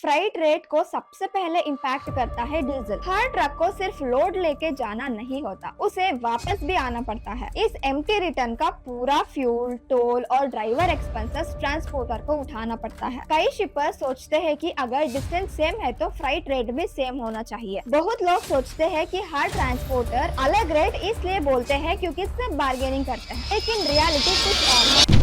Freight rate को सबसे पहले इम्पैक्ट करता है डीजल। हर ट्रक को सिर्फ लोड लेके जाना नहीं होता, उसे वापस भी आना पड़ता है। इस एम्प्टी रिटर्न का पूरा फ्यूल, टोल और ड्राइवर एक्सपेंसेस ट्रांसपोर्टर को उठाना पड़ता है। कई शिपर सोचते हैं कि अगर डिस्टेंस सेम है तो फ्राइट रेट भी सेम होना चाहिए। बहुत लोग सोचते हैं कि हर ट्रांसपोर्टर अलग रेट इसलिए बोलते हैं क्योंकि सब बार्गेनिंग करते हैं, लेकिन रियलिटी कुछ और है।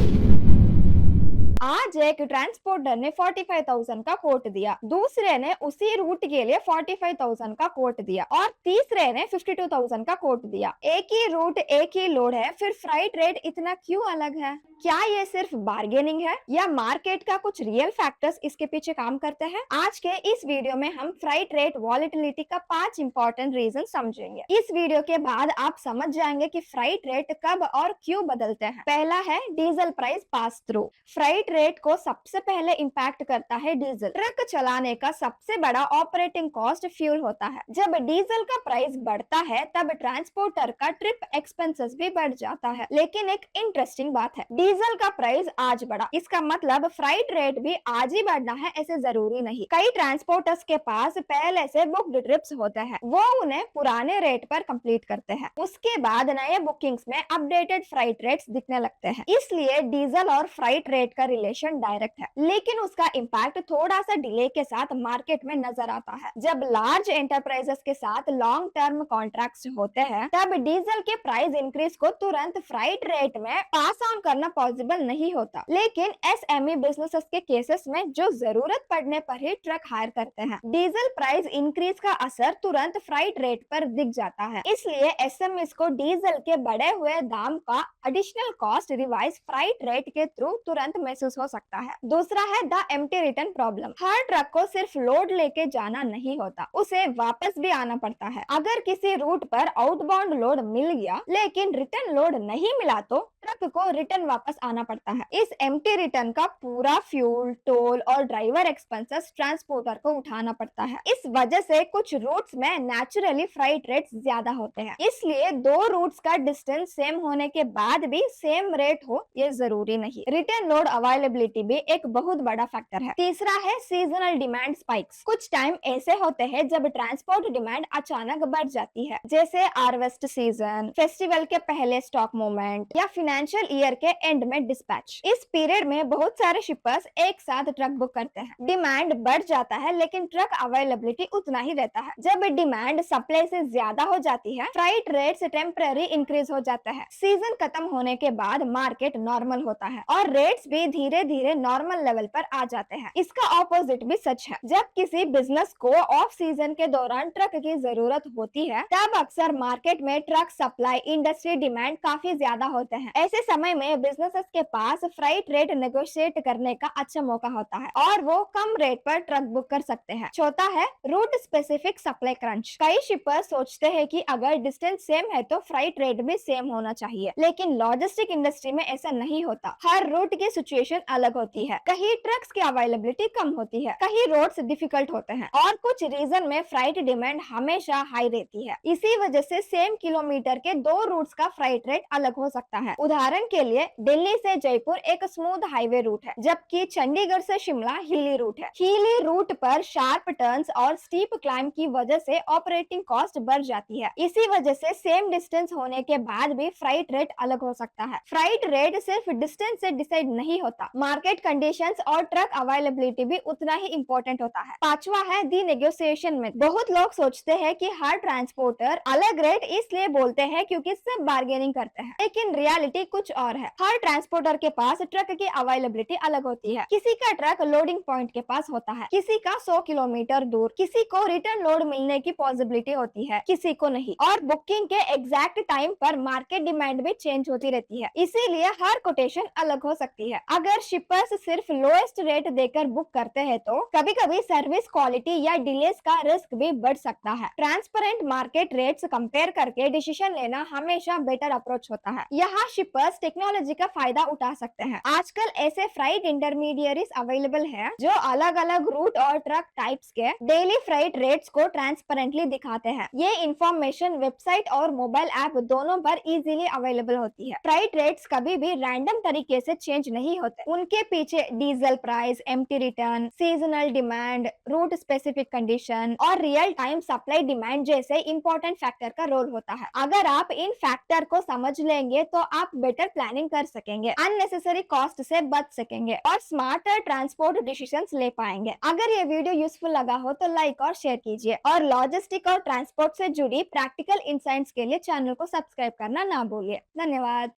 आज एक ट्रांसपोर्टर ने 45,000 का कोट दिया, दूसरे ने उसी रूट के लिए 45,000 का कोट दिया और तीसरे ने 52,000 का कोट दिया। एक ही रूट, एक ही लोड है, फिर फ्राइट रेट इतना क्यों अलग है? क्या ये सिर्फ बार्गेनिंग है या मार्केट का कुछ रियल फैक्टर्स इसके पीछे काम करते हैं? आज के इस वीडियो में हम फ्राइट रेट वॉलेटिलिटी का 5 इंपॉर्टेंट रीजन समझेंगे। इस वीडियो के बाद आप समझ जाएंगे कि फ्राइट रेट कब और क्यों बदलते हैं। पहला है diesel price pass through. Freight rate को सबसे पहले इम्पैक्ट करता है डीजल। ट्रक चलाने का सबसे बड़ा ऑपरेटिंग कॉस्ट फ्यूल होता है। जब डीजल का प्राइस बढ़ता है तब ट्रांसपोर्टर का ट्रिप एक्सपेंसेस भी बढ़ जाता है। लेकिन एक इंटरेस्टिंग बात है, डीजल का प्राइस आज बढ़ा, इसका मतलब फ्राइट रेट भी आज ही बढ़ना है ऐसे जरूरी नहीं। कई ट्रांसपोर्टर्स के पास पहले से बुक्ड ट्रिप्स होते हैं, वो उन्हें पुराने रेट पर कंप्लीट करते हैं। उसके बाद नए बुकिंग्स में अपडेटेड फ्राइट रेट्स दिखने लगते हैं। इसलिए डीजल और फ्राइट रेट का रिलेशन डायरेक्ट है, लेकिन उसका इम्पैक्ट थोड़ा सा डिले के साथ मार्केट में नजर आता है। जब लार्ज एंटरप्राइजेस के साथ लॉन्ग टर्म कॉन्ट्रैक्ट्स होते हैं तब डीजल के प्राइस इंक्रीज को तुरंत फ्राइट रेट में पास ऑन करना पॉसिबल नहीं होता। लेकिन एसएमई बिजनेसेस के केसेस में जो जरूरत पड़ने पर ही ट्रक हायर करते हैं, डीजल प्राइस इंक्रीज का असर तुरंत फ्राइट रेट पर दिख जाता है। इसलिए एसएमईज को डीजल के बढ़े हुए दाम का additional cost revise freight rate के थ्रू तुरंत महसूस हो सकता है। दूसरा है द एम्प्टी रिटर्न प्रॉब्लम। हर ट्रक को सिर्फ लोड लेके जाना नहीं होता, उसे वापस भी आना पड़ता है। अगर किसी रूट पर आउटबाउंड लोड मिल गया लेकिन रिटर्न लोड नहीं मिला तो ट्रक को रिटर्न वापस आना पड़ता है। इस एम्प्टी रिटर्न का पूरा फ्यूल, टोल और ड्राइवर एक्सपेंसेस ट्रांसपोर्टर को उठाना पड़ता है। इस वजह से कुछ रूट्स में नेचुरली फ्राइट रेट ज्यादा होते हैं। इसलिए दो रूट्स का डिस्टेंस सेम होने के बाद भी सेम रेट हो ये जरूरी नहीं। रिटर्न लोड अवेलेबिलिटी भी एक बहुत बड़ा फैक्टर है। तीसरा है सीजनल डिमांड स्पाइक्स। कुछ टाइम ऐसे होते हैं जब ट्रांसपोर्ट डिमांड अचानक बढ़ जाती है, जैसे हार्वेस्ट सीजन, फेस्टिवल के पहले स्टॉक मूवमेंट या फाइनेंशियल ईयर के एंड में डिस्पैच। इस पीरियड में बहुत सारे शिपर्स एक साथ ट्रक बुक करते हैं। डिमांड बढ़ जाता है लेकिन ट्रक अवेलेबिलिटी उतना ही रहता है। जब डिमांड सप्लाई से ज्यादा हो जाती है, फ्राइट रेट्स टेम्पररी इंक्रीज हो जाता है। सीजन खत्म होने के बाद मार्केट नॉर्मल होता है और रेट्स भी धीरे धीरे नॉर्मल लेवल पर आ जाते हैं। इसका ऑपोजिट भी सच है। जब किसी बिजनेस को ऑफ सीजन के दौरान ट्रक की जरूरत होती है तब अक्सर मार्केट में ट्रक सप्लाई, इंडस्ट्री डिमांड काफी ज्यादा होते हैं। ऐसे समय में बिजनेसेस के पास फ्राइट रेट नेगोशिएट करने का अच्छा मौका होता है और वो कम रेट पर ट्रक बुक कर सकते हैं। चौथा है रूट स्पेसिफिक सप्लाई क्रंच। कई शिपर सोचते हैं कि अगर डिस्टेंस सेम है तो फ्राइट रेट भी सेम होना चाहिए, लेकिन लॉजिस्टिक इंडस्ट्री में ऐसा नहीं होता। हर रूट की सिचुएशन अलग होती है। कहीं ट्रक्स की अवेलेबिलिटी कम होती है, कहीं रोड्स डिफिकल्ट होते हैं और कुछ रीजन में फ्राइट डिमांड हमेशा हाई रहती है। इसी वजह से सेम किलोमीटर के दो रूट्स का फ्राइट रेट अलग हो सकता है। उदाहरण के लिए दिल्ली से जयपुर एक स्मूथ हाईवे रूट है, जबकि चंडीगढ़ से शिमला हिली रूट है। हिली रूट पर शार्प टर्न्स और स्टीप क्लाइम की वजह से ऑपरेटिंग कॉस्ट बढ़ जाती है। इसी वजह से सेम डिस्टेंस होने के बाद भी फ्राइट रेट अलग हो सकता है। फ्राइट रेट सिर्फ डिस्टेंस से डिसाइड नहीं होता, मार्केट कंडीशंस और ट्रक अवेलेबिलिटी भी उतना ही इंपॉर्टेंट होता है। पांचवा है दी नेगोशिएशन में। बहुत लोग सोचते हैं कि हर ट्रांसपोर्टर अलग रेट इसलिए बोलते हैं क्योंकि सब बार्गेनिंग करते हैं, लेकिन रियलिटी कुछ और है। हर ट्रांसपोर्टर के पास ट्रक की अवेलेबिलिटी अलग होती है। किसी का ट्रक लोडिंग पॉइंट के पास होता है, किसी का 100 किलोमीटर दूर, किसी को रिटर्न लोड मिलने की पॉसिबिलिटी होती है, किसी को नहीं। और बुकिंग के एग्जैक्ट टाइम पर मार्केट डिमांड भी चेंज होती रहती है, इसीलिए हर कोटेशन अलग हो सकती है। अगर शिपर्स सिर्फ लोएस्ट रेट देकर बुक करते हैं तो कभी कभी सर्विस क्वालिटी या डिलेस का रिस्क भी बढ़ सकता है। ट्रांसपेरेंट मार्केट रेट्स कंपेयर करके डिसीजन लेना हमेशा बेटर अप्रोच होता है। यहाँ शिपर्स टेक्नोलॉजी का फायदा उठा सकते हैं। आजकल ऐसे फ्राइट इंटरमीडियरीज अवेलेबल है जो अलग अलग रूट और ट्रक टाइप्स के डेली फ्राइट रेट्स को ट्रांसपेरेंटली दिखाते हैं। ये इंफॉर्मेशन वेबसाइट और मोबाइल ऐप दोनों पर इजीली अवेलेबल होती है। फ्राइट रेट्स कभी भी रैंडम तरीके से चेंज नहीं होते, हैं। उनके पीछे diesel price, empty return, seasonal demand, route specific condition और रियल टाइम सप्लाई डिमांड जैसे इंपॉर्टेंट फैक्टर का रोल होता है। अगर आप इन फैक्टर को समझ लेंगे तो आप बेटर प्लानिंग कर सकेंगे, अननेसेसरी कॉस्ट से बच सकेंगे और स्मार्टर ट्रांसपोर्ट डिसीजंस ले पाएंगे। अगर ये वीडियो यूजफुल लगा हो तो लाइक और शेयर कीजिए और लॉजिस्टिक और ट्रांसपोर्ट से जुड़ी प्रैक्टिकल इंसाइट्स के लिए चैनल को सब्सक्राइब करना ना भूलिए। धन्यवाद।